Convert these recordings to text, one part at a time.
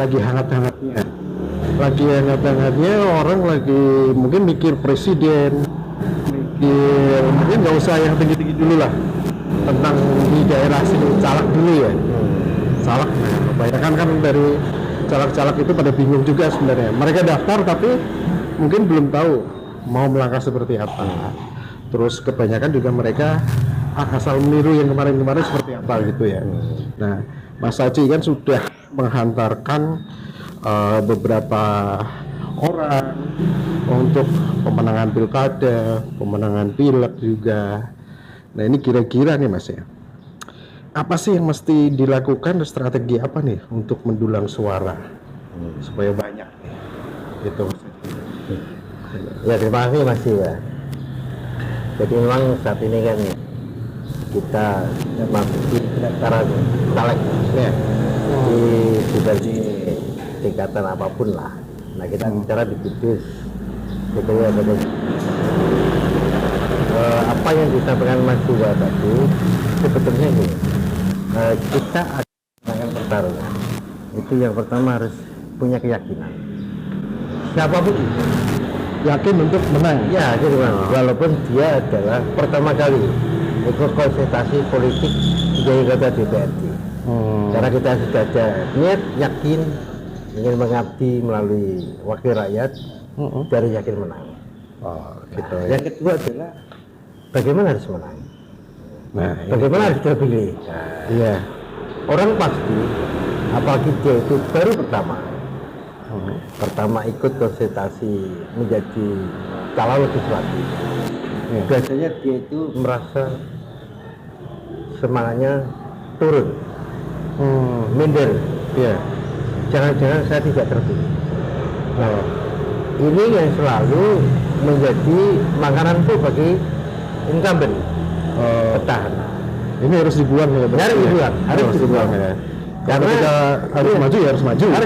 lagi hangat-hangatnya. Lagi hangat-hangatnya orang lagi mungkin mikir presiden, mungkin nggak usah yang tinggi-tinggi dulu lah, tentang di daerah sini caleg dulu ya. Caleg, nah kebanyakan kan dari caleg-caleg itu pada bingung juga sebenarnya. Mereka daftar tapi mungkin belum tahu mau melangkah seperti apa. Terus kebanyakan juga mereka asal meniru yang kemarin-kemarin seperti apa gitu ya. Nah, Mas Aji kan sudah menghantarkan beberapa orang untuk pemenangan pilkada, pemenangan pileg juga. Nah ini kira-kira nih Mas ya, apa sih yang mesti dilakukan, strategi apa nih untuk mendulang suara supaya banyak nih? Itu ya, terima kasih Mas ya. Jadi memang saat ini kan kita memasuki pendaftaran caleg ya, di tingkatan apapun lah. Nah kita bicara di Kudus gitu ya, apa yang disampaikan Mas Jiwa tadi sebetulnya ini kita akan pertarungan. Itu yang pertama harus punya keyakinan. Siapapun itu yakin untuk menang. Ya, jadi walaupun dia adalah pertama kali ikut konsultasi politik menjadi kota DPRD. Karena kita sudah ada niat, yakin ingin mengabdi melalui wakil rakyat, dari yakin menang. Gitu. Yang kedua adalah bagaimana harus menang. Nah, bagaimana harus terpilih. Iya. Orang pasti, apalagi dia itu baru pertama ikut konsultasi menjadi calon legislatif. Biasanya dia itu merasa semangatnya turun, minder. Iya. Jangan-jangan saya tidak terpilih. Nah, ini yang selalu menjadi makanan tuh bagi incumbent, petahana. Ini harus dibuang ya, harus dibuang ya. Karena kita harus maju ya, harus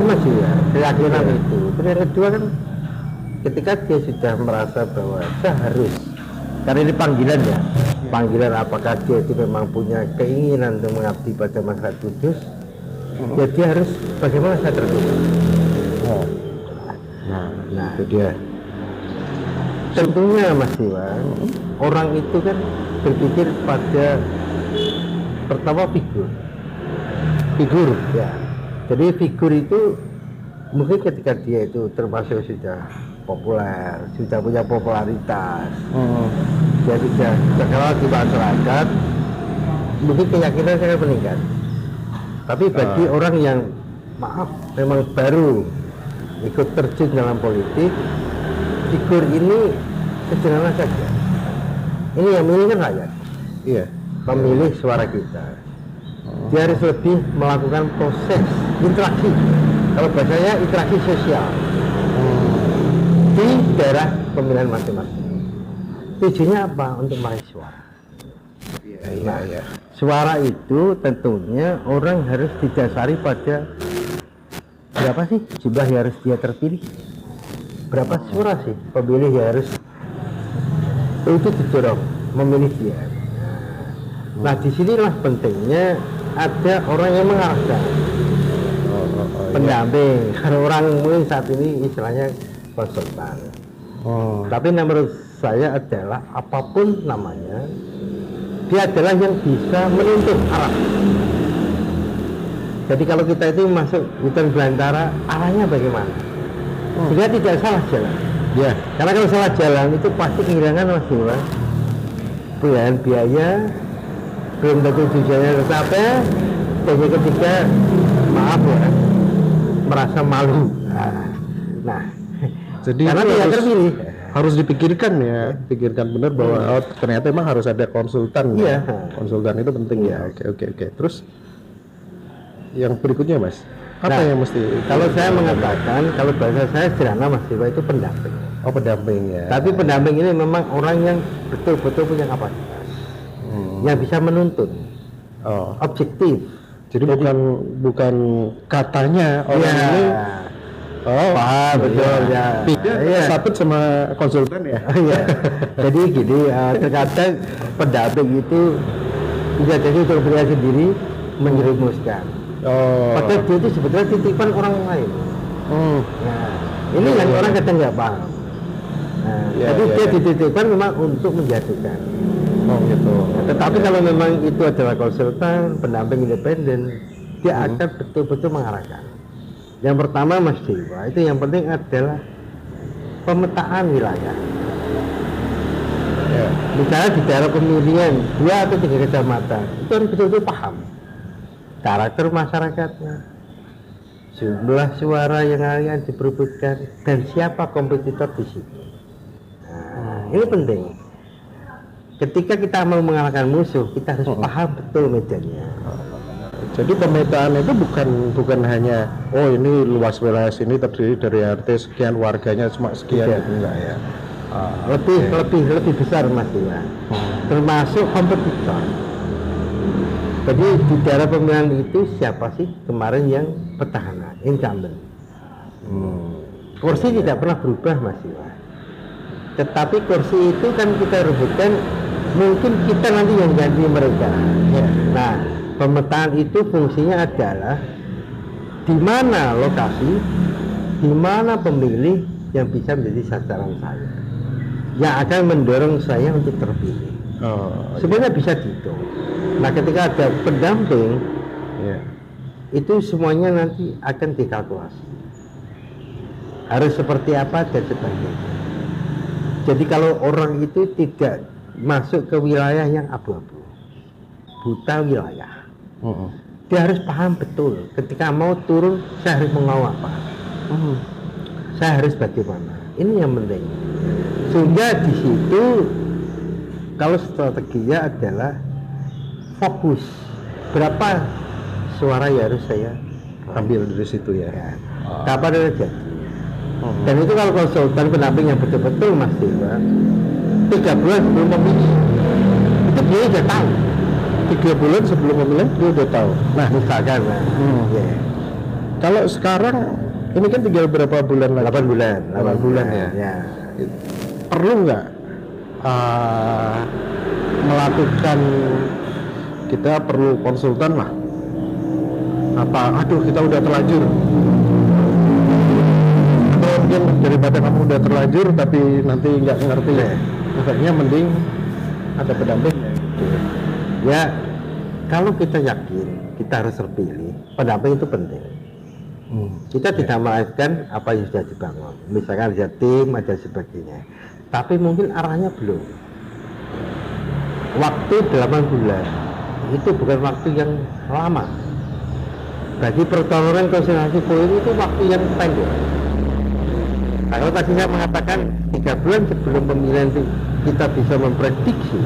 maju ya, keyakinan itu. Terus yang kedua kan ketika dia sudah merasa bahwa saya harus, karena ini panggilan ya, panggilan apakah dia itu memang punya keinginan untuk mengabdi pada masyarakat Kudus, ya dia harus bagaimana saya terpilih. Nah itu dia. Tentunya Mas Iwan, orang itu kan berpikir pada pertama figur ya. Jadi figur itu mungkin ketika dia itu termasuk sudah populer, sudah punya popularitas, dia sudah terkenal di masyarakat, mungkin keyakinan sangat meningkat. Tapi bagi orang yang maaf memang baru ikut terjun dalam politik, figur ini sederhana saja. Ini yang milih kan rakyat. Iya. Pemilih suara kita. Dia harus lebih melakukan proses interaksi. Kalau bahasanya interaksi sosial di daerah pemilihan masing-masing. Tujuannya apa? Untuk meraih suara. Iya. Suara itu tentunya orang harus didasari pada berapa sih jumlah yang harus dia terpilih, berapa suara sih pemilih yang harus itu didorong memilih dia. Nah disinilah pentingnya ada orang yang mengarahkan, pendamping. Karena orang mungkin saat ini istilahnya konsultan. Tapi menurut saya adalah apapun namanya, dia adalah yang bisa menuntun arah. Jadi kalau kita itu masuk hutan belantara, arahnya bagaimana? Sehingga tidak salah jalan. Ya. Karena kalau salah jalan itu pasti kehilangan Mas Iwan. Biaya, belum tentu tujuannya tercapai. Dan yang ketiga, maaf ya, merasa malu. Nah, jadi karena tidak terpilih. Harus dipikirkan ya, pikirkan benar bahwa ternyata emang harus ada konsultan. Iya. Konsultan itu penting ya. Oke. Terus yang berikutnya Mas, apa yang mesti? Kalau saya mengatakan, kalau bahasa saya sederhana Mas Dewa, itu pendamping. Pendamping ya. Tapi pendamping ini memang orang yang betul-betul punya kapasitas, yang bisa menuntun, objektif. Jadi bukan katanya orang ini. Paham, betul ya. Tidak sabut sama konsultan ya. Jadi gini, terkadang pendamping itu bisa jadi untuk dia sendiri menjerumuskan. Padahal dia itu sebetulnya titipan orang lain. Nah, ini yang orang kadang nggak paham. Nah, jadi dia dititipkan memang untuk menjatuhkan. Gitu. Nah, tetapi kalau memang itu adalah konsultan, pendamping independen, dia akan betul-betul mengarahkan. Yang pertama Mas Dewa, itu yang penting adalah pemetaan wilayah. Misalnya di daerah pemilihan 2 atau 3 kecamatan, itu harus betul-betul paham karakter masyarakatnya, jumlah suara yang akan diperebutkan, dan siapa kompetitor di situ. Nah, ini penting. Ketika kita mau mengalahkan musuh, kita harus paham betul medannya. Jadi pemetaan itu bukan hanya ini luas wilayah sini terdiri dari RT sekian, warganya cuma sekian, itu enggak ya. Lebih besar Mas Dewa. Termasuk kompetitor. Jadi di daerah pemilihan itu siapa sih kemarin yang petahana, incumbent. Kursi tidak pernah berubah Mas Dewa. Tetapi kursi itu kan kita rebutkan, mungkin kita nanti yang ganti mereka. Nah, pemetaan itu fungsinya adalah di mana lokasi, di mana pemilih yang bisa menjadi sasaran saya, yang akan mendorong saya untuk terpilih. Sebenarnya bisa dihitung. Nah, ketika ada pendamping, itu semuanya nanti akan dikalkulasi. Harus seperti apa dan sebagainya. Jadi kalau orang itu tidak masuk ke wilayah yang abu-abu, buta wilayah, dia harus paham betul. Ketika mau turun, saya harus mau apa, saya harus bagaimana. Ini yang penting. Sehingga di situ, kalau strateginya adalah fokus berapa suara yang harus saya Ambil dari situ ya. Kapan ada jadi. Dan itu kalau konsultan pendamping yang betul-betul Mas Dewa, 3 bulan sebelum pemilih itu dia sudah tahu. 3 bulan sebelum pemilihan dia udah tahu. Nah, misalkan Kalau sekarang ini kan tinggal berapa bulan lagi? 8 bulan. 8 bulan ya. Perlu nggak melakukan, kita perlu konsultan lah? Aduh kita udah terlanjur, atau mungkin daripada kamu udah terlanjur tapi nanti nggak ngerti ya, makanya mending ada pendamping ya. Kalau kita yakin kita harus terpilih, pendamping itu penting. Kita tidak melakukan apa yang sudah dibangun, misalkan ada tim, ada sebagainya, tapi mungkin arahnya belum. Waktu 8 bulan itu bukan waktu yang lama. Bagi pertarungan konsentrasi poin itu waktu yang pendek. Nah, kalau tadi saya mengatakan 3 bulan sebelum pemilihan itu kita bisa memprediksi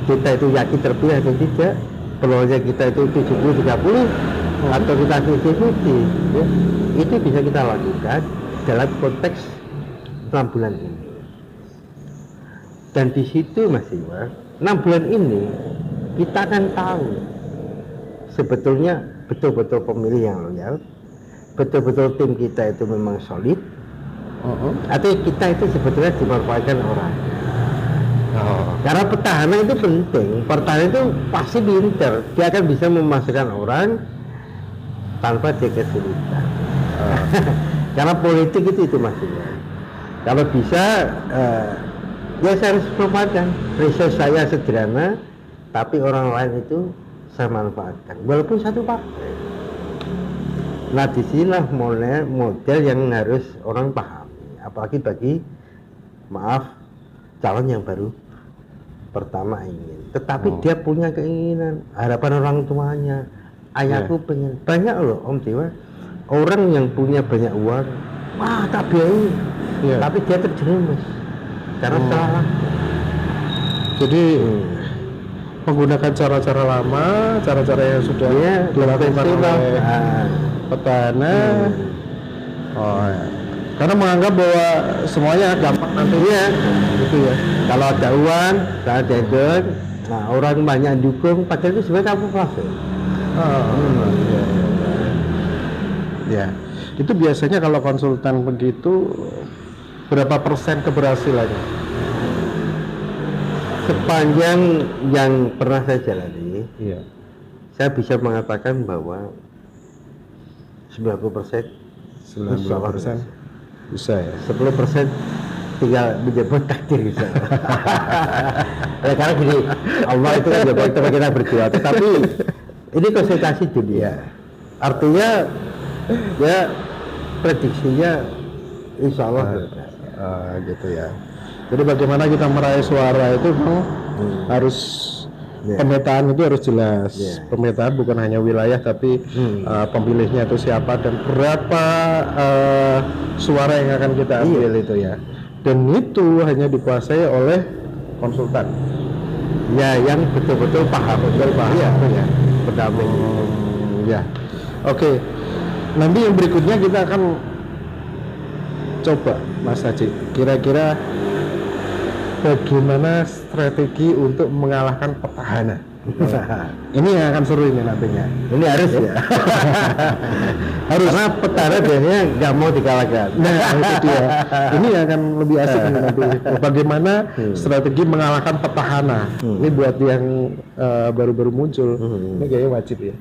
kita itu yakin terpilih atau tidak, peluangnya kita itu 70-30 atau kita 50-50, ya, itu bisa kita lakukan dalam konteks 6 bulan ini. Dan di situ Mas Dewa, 6 bulan ini kita akan tahu sebetulnya betul-betul pemilih yang loyal, betul-betul tim kita itu memang solid, atau kita itu sebetulnya dimanfaatkan orang. Karena petahana itu penting, petahana itu pasti pinter, dia akan bisa memasukkan orang tanpa dia kesulitan. Karena politik itu maksudnya. Kalau bisa, ya saya harus memanfaatkan. Riset saya sederhana, tapi orang lain itu saya manfaatkan, walaupun satu partai. Nah, disinilah model yang harus orang pahami, apalagi bagi calon yang baru pertama ingin, tetapi dia punya keinginan, harapan orang tuanya, ayahku pengen. Banyak loh Om Dewa, orang yang punya banyak uang, wah tak biayai, tapi dia terjerumus karena salah. Jadi menggunakan cara-cara lama, cara-cara yang sudah dilakukan oleh petahana, karena menganggap bahwa semuanya gampang nanti gitu ya. Kalau ada uang, kalau ada duit, nah orang banyak dukung, padahal itu sebenarnya kamu profit. Ya, itu biasanya kalau konsultan begitu berapa persen keberhasilannya? Sepanjang yang pernah saya jalani, saya bisa mengatakan bahwa 90% 90% bisa ya. 10% tinggal menjemput takdir bisa. Ya, karena gini, Allah itu kan jemput tempat kita berdua, tetapi ini konsultasi dunia. Artinya ya prediksinya insya Allah Gitu ya. Jadi bagaimana kita meraih suara itu Bang, harus pemetaan itu harus jelas. Pemetaan bukan hanya wilayah tapi pemilihnya itu siapa dan berapa suara yang akan kita ambil itu ya. Dan itu hanya dikuasai oleh konsultan. ya yang betul-betul paham, Iya, ya, pendamping. Ya. Oke. Nanti yang berikutnya kita akan coba Mas Haji, kira-kira bagaimana strategi untuk mengalahkan petahana. Ini yang akan seru ini nantinya. Ini harus ya. Harus. Karena petahana biasanya nggak mau dikalahkan. Nah, itu dia. Ini yang akan lebih asik ini nanti. Bagaimana strategi mengalahkan petahana. Ini buat yang baru-baru muncul. Ini kayaknya wajib ya.